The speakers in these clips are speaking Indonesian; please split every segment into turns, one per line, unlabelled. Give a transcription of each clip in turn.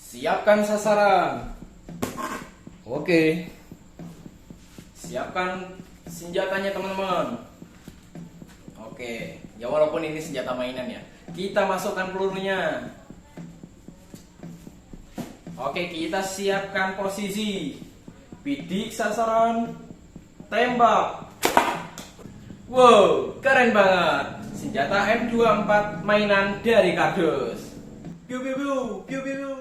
Siapkan sasaran. Oke. Siapkan senjatanya teman-teman. Oke. Ya walaupun ini senjata mainan ya. Kita masukkan pelurunya. Oke, kita siapkan posisi. Bidik sasaran. Tembak. Wow, keren banget. Senjata M24 mainan dari kardus. Piu piu piu, piu piu.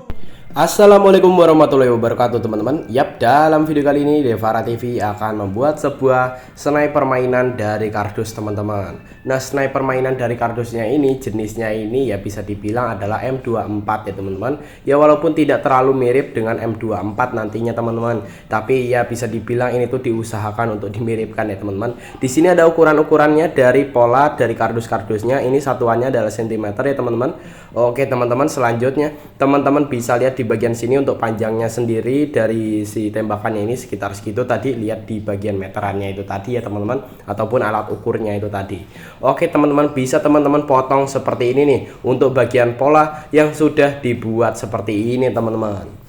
Assalamualaikum warahmatullahi wabarakatuh teman-teman. Yap, dalam video kali ini Devara TV akan membuat sebuah sniper mainan dari kardus teman-teman. Nah, sniper mainan dari kardusnya ini jenisnya ini ya bisa dibilang adalah M24 ya teman-teman. Ya walaupun tidak terlalu mirip dengan M24 nantinya teman-teman, tapi ya bisa dibilang ini tuh diusahakan untuk dimiripkan ya teman-teman. Di sini ada ukuran-ukurannya dari pola dari kardus-kardusnya. Ini satuannya adalah sentimeter ya teman-teman. Oke teman-teman, selanjutnya teman-teman bisa lihat di bagian sini untuk panjangnya sendiri dari si tembakannya ini sekitar segitu tadi, lihat di bagian meterannya itu tadi ya teman-teman, ataupun alat ukurnya itu tadi. Oke teman-teman, bisa teman-teman potong seperti ini nih untuk bagian pola yang sudah dibuat seperti ini teman-teman.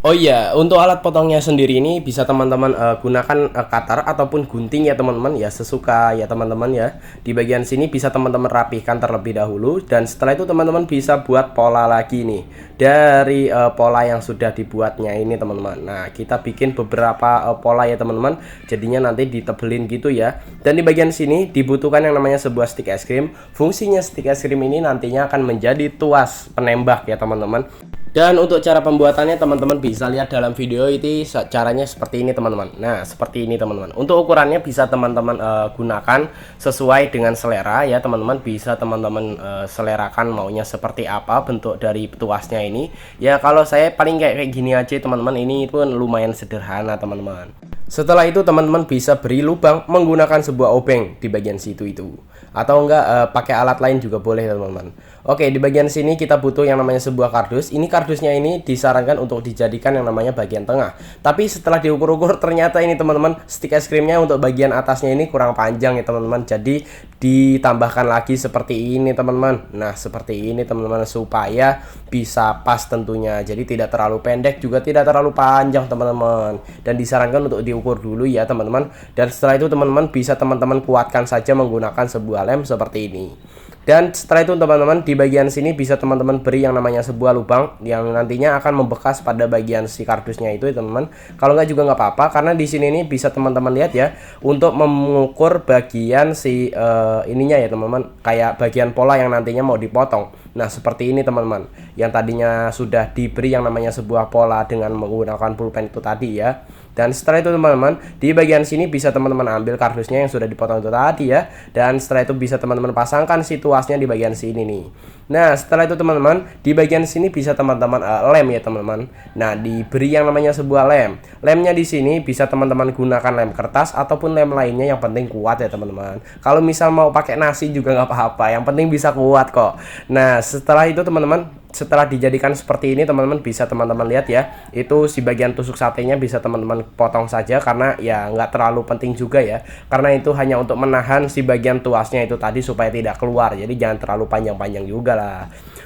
Oh iya, untuk alat potongnya sendiri ini bisa teman-teman gunakan cutter ataupun gunting ya teman-teman, ya sesuka ya teman-teman ya. Di bagian sini bisa teman-teman rapihkan terlebih dahulu, dan setelah itu teman-teman bisa buat pola lagi nih dari pola yang sudah dibuatnya ini teman-teman. Nah, kita bikin beberapa pola ya teman-teman, jadinya nanti ditebelin gitu ya. Dan di bagian sini dibutuhkan yang namanya sebuah stick es krim. Fungsinya stick es krim ini nantinya akan menjadi tuas penembak ya teman-teman. Dan untuk cara pembuatannya teman-teman bisa lihat dalam video itu caranya seperti ini teman-teman. Nah seperti ini teman-teman. Untuk ukurannya bisa teman-teman gunakan sesuai dengan selera ya teman-teman. Bisa teman-teman selerakan maunya seperti apa bentuk dari tuasnya ini. Ya kalau saya paling kayak gini aja teman-teman. Ini pun lumayan sederhana teman-teman. Setelah itu teman-teman bisa beri lubang menggunakan sebuah obeng di bagian situ itu, atau enggak pakai alat lain juga boleh teman-teman. Oke, di bagian sini kita butuh yang namanya sebuah kardus. Ini kardusnya ini disarankan untuk dijadikan yang namanya bagian tengah. Tapi setelah diukur-ukur ternyata ini teman-teman stick es krimnya untuk bagian atasnya ini kurang panjang ya teman-teman. Jadi ditambahkan lagi seperti ini teman-teman. Nah seperti ini teman-teman, supaya bisa pas tentunya. Jadi tidak terlalu pendek juga tidak terlalu panjang teman-teman. Dan disarankan untuk diukur dulu ya teman-teman. Dan setelah itu teman-teman bisa teman-teman kuatkan saja menggunakan sebuah lem seperti ini. Dan setelah itu teman-teman di bagian sini bisa teman-teman beri yang namanya sebuah lubang yang nantinya akan membekas pada bagian si kardusnya itu ya teman-teman. Kalau nggak juga nggak apa-apa, karena di sini ini bisa teman-teman lihat ya untuk mengukur bagian si ininya ya teman-teman, kayak bagian pola yang nantinya mau dipotong. Nah seperti ini teman-teman, yang tadinya sudah diberi yang namanya sebuah pola dengan menggunakan pulpen itu tadi ya. Dan setelah itu teman-teman di bagian sini bisa teman-teman ambil kardusnya yang sudah dipotong itu tadi ya. Dan setelah itu bisa teman-teman pasangkan situasinya di bagian sini nih. Nah setelah itu teman-teman di bagian sini bisa teman-teman lem ya teman-teman. Nah diberi yang namanya sebuah lem. Lemnya di sini bisa teman-teman gunakan lem kertas ataupun lem lainnya, yang penting kuat ya teman-teman. Kalau misal mau pakai nasi juga nggak apa-apa, yang penting bisa kuat kok. Nah setelah itu teman-teman, setelah dijadikan seperti ini teman-teman bisa teman-teman lihat ya, itu si bagian tusuk satenya bisa teman-teman potong saja, karena ya nggak terlalu penting juga ya, karena itu hanya untuk menahan si bagian tuasnya itu tadi supaya tidak keluar. Jadi jangan terlalu panjang-panjang juga lah.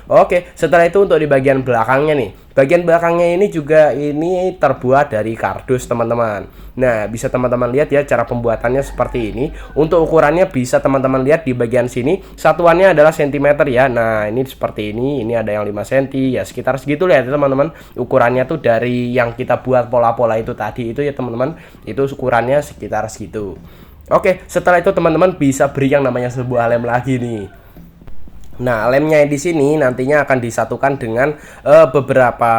Oke, setelah itu untuk di bagian belakangnya nih, bagian belakangnya ini juga ini terbuat dari kardus teman-teman. Nah bisa teman-teman lihat ya cara pembuatannya seperti ini. Untuk ukurannya bisa teman-teman lihat di bagian sini, satuannya adalah sentimeter ya. Nah ini seperti ini ada yang 5 cm ya, sekitar segitu ya teman-teman. Ukurannya tuh dari yang kita buat pola-pola itu tadi itu ya teman-teman, itu ukurannya sekitar segitu. Oke, setelah itu teman-teman bisa beri yang namanya sebuah lem lagi nih. Nah lemnya di sini nantinya akan disatukan dengan beberapa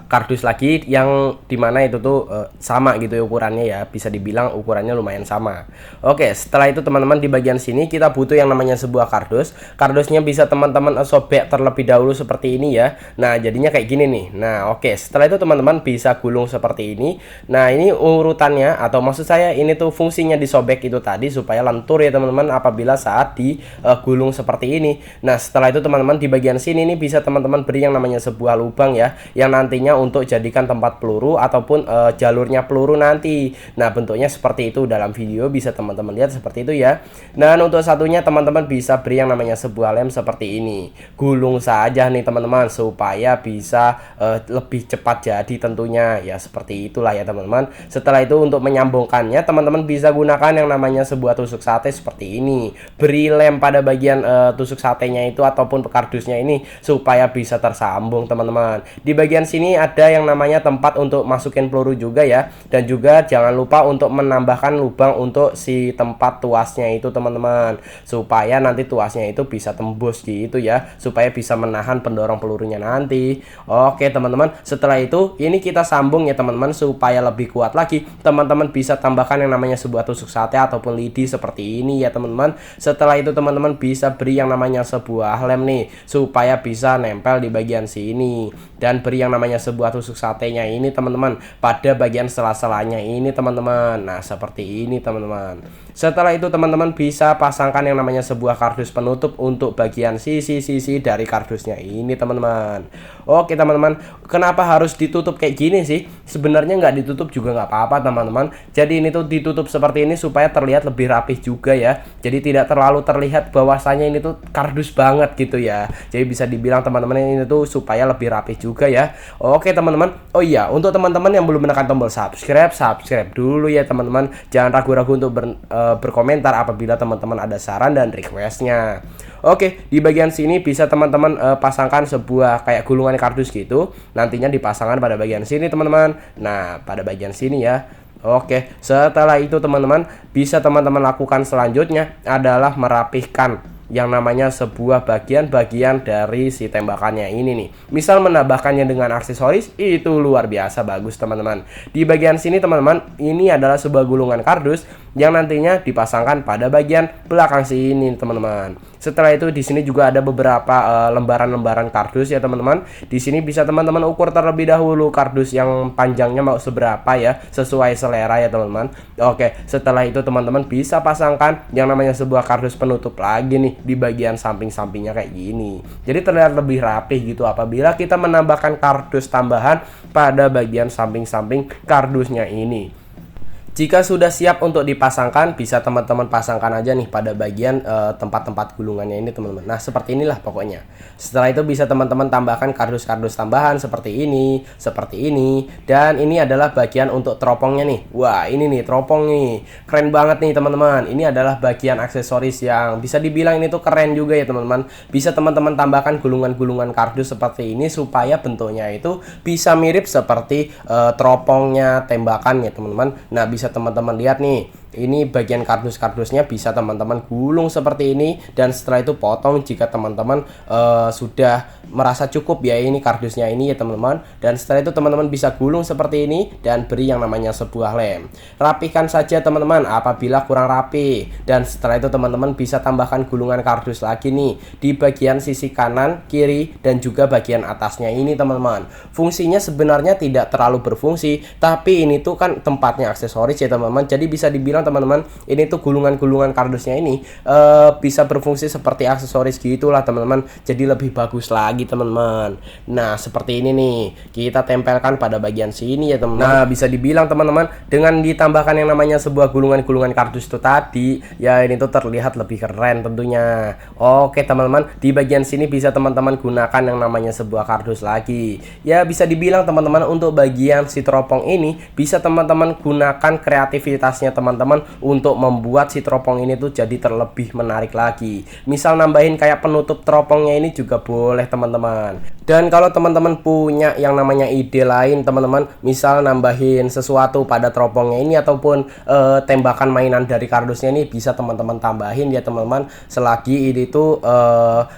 kardus lagi yang dimana itu tuh sama gitu ya ukurannya ya, bisa dibilang ukurannya lumayan sama. Oke, setelah itu teman-teman di bagian sini kita butuh yang namanya sebuah kardus. Kardusnya bisa teman-teman sobek terlebih dahulu seperti ini ya. Nah jadinya kayak gini nih. Nah oke, setelah itu teman-teman bisa gulung seperti ini. Nah ini urutannya, atau maksud saya ini tuh fungsinya disobek itu tadi supaya lentur ya teman-teman apabila saat digulung seperti ini. Nah setelah itu teman-teman di bagian sini nih bisa teman-teman beri yang namanya sebuah lubang ya, yang nantinya untuk jadikan tempat peluru ataupun jalurnya peluru nanti. Nah, bentuknya seperti itu dalam video, bisa teman-teman lihat seperti itu ya. Dan untuk satunya teman-teman bisa beri yang namanya sebuah lem seperti ini. Gulung saja nih teman-teman supaya bisa lebih cepat jadi tentunya ya, seperti itulah ya teman-teman. Setelah itu untuk menyambungkannya teman-teman bisa gunakan yang namanya sebuah tusuk sate seperti ini. Beri lem pada bagian tusuk satenya itu ataupun kardusnya ini supaya bisa tersambung teman-teman. Di bagian sini ada yang namanya tempat untuk masukin peluru juga ya, dan juga jangan lupa untuk menambahkan lubang untuk si tempat tuasnya itu teman-teman, supaya nanti tuasnya itu bisa tembus gitu ya, supaya bisa menahan pendorong pelurunya nanti. Oke teman-teman, setelah itu ini kita sambung ya teman-teman, supaya lebih kuat lagi teman-teman bisa tambahkan yang namanya sebuah tusuk sate ataupun lidi seperti ini ya teman-teman. Setelah itu teman-teman bisa beri yang namanya sebuah lem nih supaya bisa nempel di bagian sini, dan beri yang namanya sebuah tusuk satenya ini teman-teman pada bagian sela-selanya ini teman-teman. Nah, seperti ini teman-teman. Setelah itu teman-teman bisa pasangkan yang namanya sebuah kardus penutup untuk bagian sisi-sisi dari kardusnya ini teman-teman. Oke teman-teman, kenapa harus ditutup kayak gini sih? Sebenarnya nggak ditutup juga nggak apa-apa teman-teman. Jadi ini tuh ditutup seperti ini supaya terlihat lebih rapih juga ya. Jadi tidak terlalu terlihat bahwasanya ini tuh kardus banget gitu ya. Jadi bisa dibilang teman-teman ini tuh supaya lebih rapih juga ya. Oke teman-teman. Oh iya, untuk teman-teman yang belum menekan tombol subscribe dulu ya teman-teman. Jangan ragu-ragu untuk berkomentar apabila teman-teman ada saran dan requestnya. Oke, di bagian sini bisa teman-teman pasangkan sebuah kayak gulungan kardus gitu. Nantinya dipasangkan pada bagian sini teman-teman. Nah, pada bagian sini ya. Oke, setelah itu teman-teman bisa teman-teman lakukan selanjutnya adalah merapihkan yang namanya sebuah bagian-bagian dari si tembakannya ini nih. Misal menambahkannya dengan aksesoris, itu luar biasa bagus teman-teman. Di bagian sini teman-teman, ini adalah sebuah gulungan kardus yang nantinya dipasangkan pada bagian belakang sini teman-teman. Setelah itu di sini juga ada beberapa lembaran-lembaran kardus ya teman-teman. Di sini bisa teman-teman ukur terlebih dahulu kardus yang panjangnya mau seberapa ya, sesuai selera ya teman-teman. Oke, setelah itu teman-teman bisa pasangkan yang namanya sebuah kardus penutup lagi nih di bagian samping-sampingnya kayak gini. Jadi terlihat lebih rapih gitu apabila kita menambahkan kardus tambahan pada bagian samping-samping kardusnya ini. Jika sudah siap untuk dipasangkan, bisa teman-teman pasangkan aja nih pada bagian tempat-tempat gulungannya ini teman-teman. Nah, seperti inilah pokoknya. Setelah itu bisa teman-teman tambahkan kardus-kardus tambahan seperti ini, dan ini adalah bagian untuk teropongnya nih. Wah, ini nih teropong nih. Keren banget nih teman-teman. Ini adalah bagian aksesoris yang bisa dibilang ini tuh keren juga ya teman-teman. Bisa teman-teman tambahkan gulungan-gulungan kardus seperti ini supaya bentuknya itu bisa mirip seperti teropongnya tembakan ya teman-teman. Nah, bisa teman-teman lihat nih, ini bagian kardus-kardusnya bisa teman-teman gulung seperti ini, dan setelah itu potong jika teman-teman sudah merasa cukup ya ini kardusnya ini ya teman-teman. Dan setelah itu teman-teman bisa gulung seperti ini dan beri yang namanya sebuah lem. Rapihkan saja teman-teman apabila kurang rapi, dan setelah itu teman-teman bisa tambahkan gulungan kardus lagi nih di bagian sisi kanan, kiri, dan juga bagian atasnya ini teman-teman. Fungsinya sebenarnya tidak terlalu berfungsi, tapi ini tuh kan tempatnya aksesoris ya teman-teman. Jadi bisa dibilang teman-teman ini tuh gulungan-gulungan kardusnya ini bisa berfungsi seperti aksesoris gitulah teman-teman. Jadi lebih bagus lagi teman-teman. Nah, seperti ini nih kita tempelkan pada bagian sini ya teman-teman. Nah, bisa dibilang teman-teman dengan ditambahkan yang namanya sebuah gulungan-gulungan kardus itu tadi ya, ini tuh terlihat lebih keren tentunya. Oke teman-teman, di bagian sini bisa teman-teman gunakan yang namanya sebuah kardus lagi. Ya, bisa dibilang teman-teman untuk bagian si teropong ini bisa teman-teman gunakan kreativitasnya teman-teman untuk membuat si teropong ini tuh jadi terlebih menarik lagi. Misal nambahin kayak penutup teropongnya ini juga boleh teman-teman. Dan kalau teman-teman punya yang namanya ide lain teman-teman, misal nambahin sesuatu pada teropongnya ini ataupun tembakan mainan dari kardusnya ini, bisa teman-teman tambahin ya teman-teman, selagi ini tuh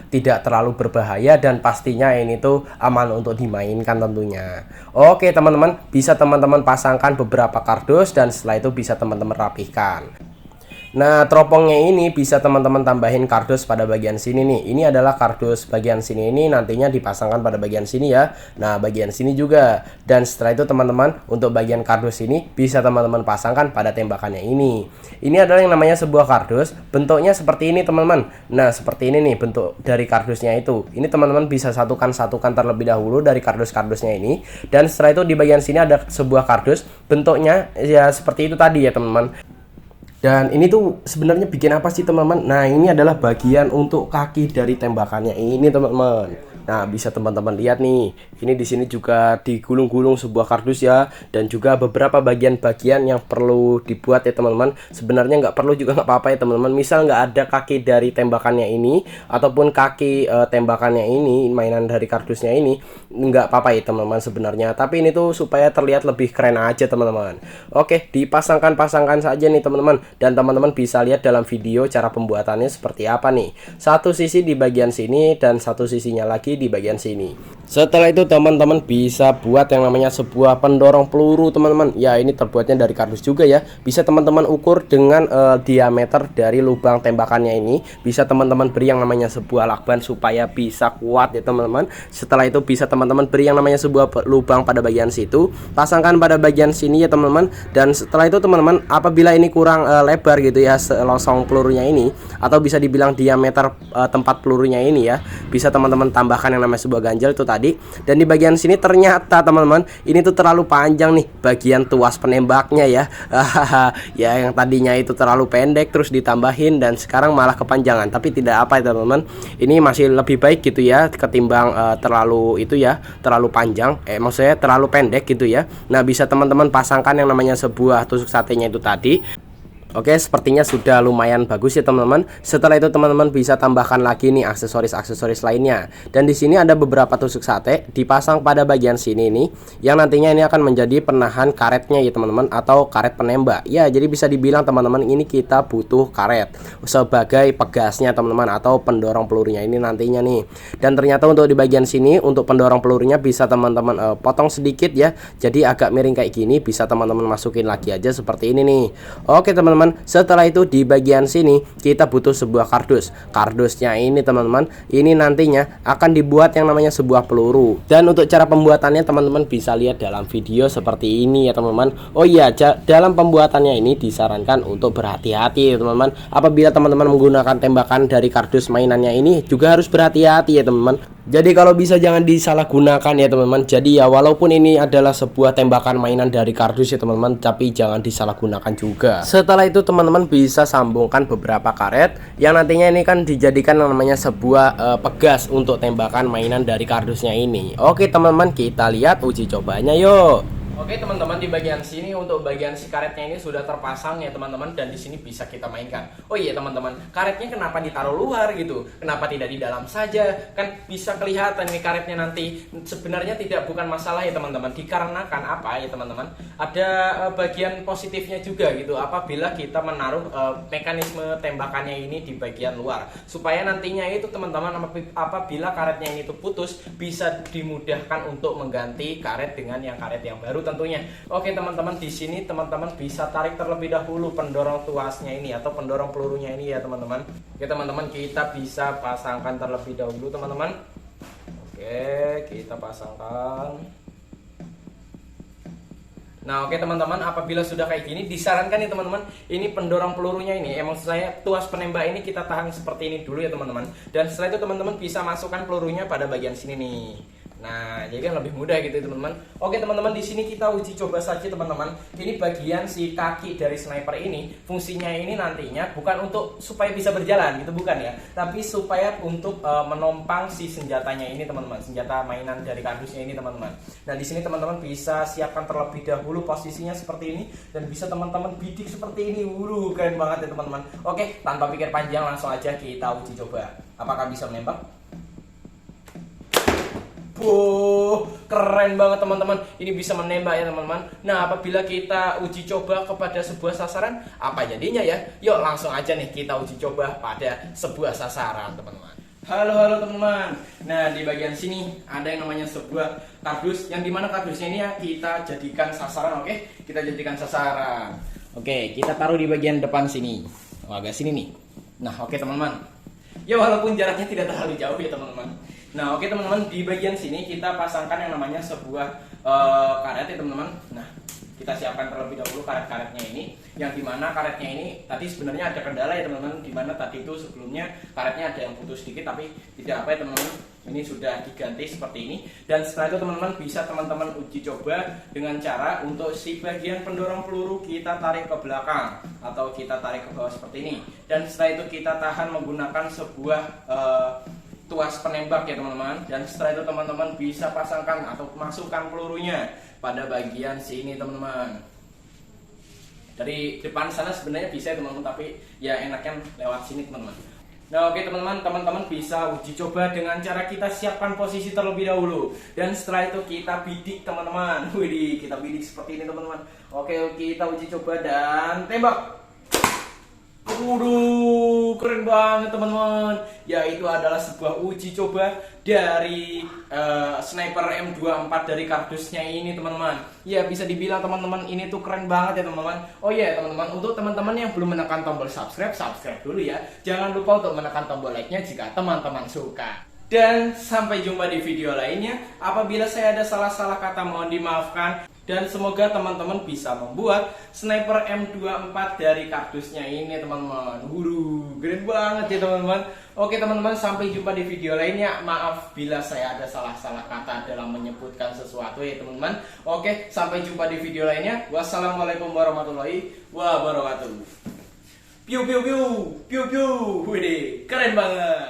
tidak terlalu berbahaya dan pastinya ini tuh aman untuk dimainkan tentunya. Oke teman-teman, bisa teman-teman pasangkan beberapa kardus dan setelah itu bisa teman-teman rapihkan. Nah, teropongnya ini bisa teman-teman tambahin kardus pada bagian sini nih. Ini adalah kardus bagian sini ini nantinya dipasangkan pada bagian sini ya. Nah, bagian sini juga. Dan setelah itu teman-teman, untuk bagian kardus ini bisa teman-teman pasangkan pada tembakannya ini. Ini adalah yang namanya sebuah kardus. Bentuknya seperti ini teman-teman. Nah, seperti ini nih bentuk dari kardusnya itu. Ini teman-teman bisa satukan terlebih dahulu dari kardus-kardusnya ini. Dan setelah itu di bagian sini ada sebuah kardus. Bentuknya ya seperti itu tadi ya teman-teman. Dan ini tuh sebenarnya bikin apa sih teman-teman? Nah, ini adalah bagian untuk kaki dari tembakannya ini teman-teman. Nah, bisa teman-teman lihat nih. Ini di sini juga digulung-gulung sebuah kardus ya, dan juga beberapa bagian-bagian yang perlu dibuat ya teman-teman. Sebenarnya nggak perlu juga nggak apa-apa ya teman-teman. Misal nggak ada kaki dari tembakannya ini ataupun kaki tembakannya ini, mainan dari kardusnya ini, nggak apa-apa ya teman-teman sebenarnya. Tapi ini tuh supaya terlihat lebih keren aja teman-teman. Oke, dipasangkan saja nih teman-teman. Dan teman-teman bisa lihat dalam video cara pembuatannya seperti apa nih. Satu sisi di bagian sini dan satu sisinya lagi di bagian sini. Setelah itu teman-teman bisa buat yang namanya sebuah pendorong peluru teman-teman. Ya, ini terbuatnya dari kardus juga ya. Bisa teman-teman ukur dengan diameter dari lubang tembakannya ini. Bisa teman-teman beri yang namanya sebuah lakban supaya bisa kuat ya teman-teman. Setelah itu bisa teman-teman beri yang namanya sebuah lubang pada bagian situ. Pasangkan pada bagian sini ya teman-teman. Dan setelah itu teman-teman, apabila ini kurang lebar gitu ya selosong pelurunya ini, atau bisa dibilang diameter tempat pelurunya ini ya, bisa teman-teman tambahkan yang namanya sebuah ganjal itu tadi. Dan di bagian sini ternyata teman-teman, ini tuh terlalu panjang nih bagian tuas penembaknya ya. Ya, yang tadinya itu terlalu pendek terus ditambahin dan sekarang malah kepanjangan. Tapi tidak apa ya teman-teman, ini masih lebih baik gitu ya ketimbang terlalu itu ya, terlalu panjang, maksudnya terlalu pendek gitu ya. Nah, bisa teman-teman pasangkan yang namanya sebuah tusuk satenya itu tadi. Oke, sepertinya sudah lumayan bagus ya teman-teman. Setelah itu teman-teman bisa tambahkan lagi nih aksesoris-aksesoris lainnya. Dan di sini ada beberapa tusuk sate dipasang pada bagian sini nih, yang nantinya ini akan menjadi penahan karetnya ya teman-teman, atau karet penembak. Ya, jadi bisa dibilang teman-teman ini kita butuh karet sebagai pegasnya teman-teman, atau pendorong pelurunya ini nantinya nih. Dan ternyata untuk di bagian sini untuk pendorong pelurunya bisa teman-teman potong sedikit ya. Jadi agak miring kayak gini, bisa teman-teman masukin lagi aja seperti ini nih. Oke teman-teman, setelah itu di bagian sini kita butuh sebuah kardus. Kardusnya ini teman-teman, ini nantinya akan dibuat yang namanya sebuah peluru. Dan untuk cara pembuatannya teman-teman bisa lihat dalam video seperti ini ya teman-teman. Oh iya, dalam pembuatannya ini disarankan untuk berhati-hati ya teman-teman. Apabila teman-teman menggunakan tembakan dari kardus mainannya ini juga harus berhati-hati ya teman-teman. Jadi kalau bisa jangan disalahgunakan ya teman-teman. Jadi ya walaupun ini adalah sebuah tembakan mainan dari kardus ya teman-teman, tapi jangan disalahgunakan juga. Setelah itu teman-teman bisa sambungkan beberapa karet yang nantinya ini kan dijadikan namanya sebuah pegas untuk tembakan mainan dari kardusnya ini. Oke teman-teman, kita lihat uji cobanya yuk. Oke teman-teman, di bagian sini untuk bagian si karetnya ini sudah terpasang ya teman-teman, dan di sini bisa kita mainkan. Oh iya teman-teman, karetnya kenapa ditaruh luar gitu? Kenapa tidak di dalam saja? Kan bisa kelihatan nih karetnya nanti. Sebenarnya bukan masalah ya teman-teman, dikarenakan apa ya teman-teman? Ada bagian positifnya juga gitu. Apabila kita menaruh mekanisme tembakannya ini di bagian luar, supaya nantinya itu teman-teman apabila karetnya ini tuh putus, bisa dimudahkan untuk mengganti karet dengan yang karet yang baru tentunya. Oke teman-teman, di sini teman-teman bisa tarik terlebih dahulu pendorong tuasnya ini atau pendorong pelurunya ini ya teman-teman. Oke teman-teman, kita bisa pasangkan terlebih dahulu teman-teman. Oke, kita pasangkan. Nah oke teman-teman, apabila sudah kayak gini disarankan ya teman-teman, ini pendorong pelurunya ini, emang saya tuas penembak ini kita tahan seperti ini dulu ya teman-teman. Dan setelah itu teman-teman bisa masukkan pelurunya pada bagian sini nih. Nah, jadi kan lebih mudah gitu teman-teman. Oke teman-teman, di sini kita uji coba saja teman-teman. Ini bagian si kaki dari sniper ini, fungsinya ini nantinya bukan untuk supaya bisa berjalan gitu, bukan ya, tapi supaya untuk menompang si senjatanya ini teman-teman, senjata mainan dari kardusnya ini teman-teman. Nah, di sini teman-teman bisa siapkan terlebih dahulu posisinya seperti ini, dan bisa teman-teman bidik seperti ini. Keren banget ya teman-teman. Oke, tanpa pikir panjang langsung aja kita uji coba. Apakah bisa menembak? Keren banget teman-teman, ini bisa menembak ya teman-teman. Nah, apabila kita uji coba kepada sebuah sasaran, apa jadinya ya? Yuk langsung aja nih kita uji coba pada sebuah sasaran teman-teman. Halo teman-teman. Nah, di bagian sini ada yang namanya sebuah kardus, yang dimana kardusnya ini ya kita jadikan sasaran. Oke, kita jadikan sasaran. Oke, kita taruh di bagian depan sini.
agak sini nih. Nah, oke teman-teman. Ya walaupun jaraknya tidak terlalu jauh ya teman-teman. Nah, oke teman-teman, di bagian sini kita pasangkan yang namanya sebuah karet ya teman-teman. Nah, kita siapkan terlebih dahulu karet-karetnya ini, yang dimana karetnya ini tadi sebenarnya ada kendala ya teman-teman, dimana tadi itu sebelumnya karetnya ada yang putus sedikit, tapi tidak apa ya teman-teman, ini sudah diganti seperti ini. Dan setelah itu teman-teman bisa teman-teman uji coba dengan cara untuk si bagian pendorong peluru kita tarik ke belakang atau kita tarik ke bawah seperti ini, dan setelah itu kita tahan menggunakan sebuah tuas penembak ya teman-teman. Dan setelah itu teman-teman bisa pasangkan atau masukkan pelurunya pada bagian sini teman-teman. Dari depan sana sebenarnya bisa ya teman-teman, tapi ya enaknya lewat sini teman-teman. Nah oke teman-teman, teman-teman bisa uji coba dengan cara kita siapkan posisi terlebih dahulu, dan setelah itu kita bidik teman-teman. Wih, kita bidik seperti ini teman-teman. Oke, kita uji coba dan tembak. Waduh, keren banget teman-teman. Ya, itu adalah sebuah uji coba dari sniper M24 dari kardusnya ini teman-teman. Ya, bisa dibilang teman-teman ini tuh keren banget ya teman-teman. Oh iya teman-teman, untuk teman-teman yang belum menekan tombol subscribe dulu ya. Jangan lupa untuk menekan tombol like-nya jika teman-teman suka. Dan sampai jumpa di video lainnya. Apabila saya ada salah-salah kata mohon dimaafkan. Dan semoga teman-teman bisa membuat sniper M24 dari kardusnya ini teman-teman. Keren banget ya teman-teman. Oke teman-teman, sampai jumpa di video lainnya. Maaf bila saya ada salah-salah kata dalam menyebutkan sesuatu ya teman-teman. Oke, sampai jumpa di video lainnya. Wassalamualaikum warahmatullahi wabarakatuh. Piu piu piu, piu piu. Wih, keren banget.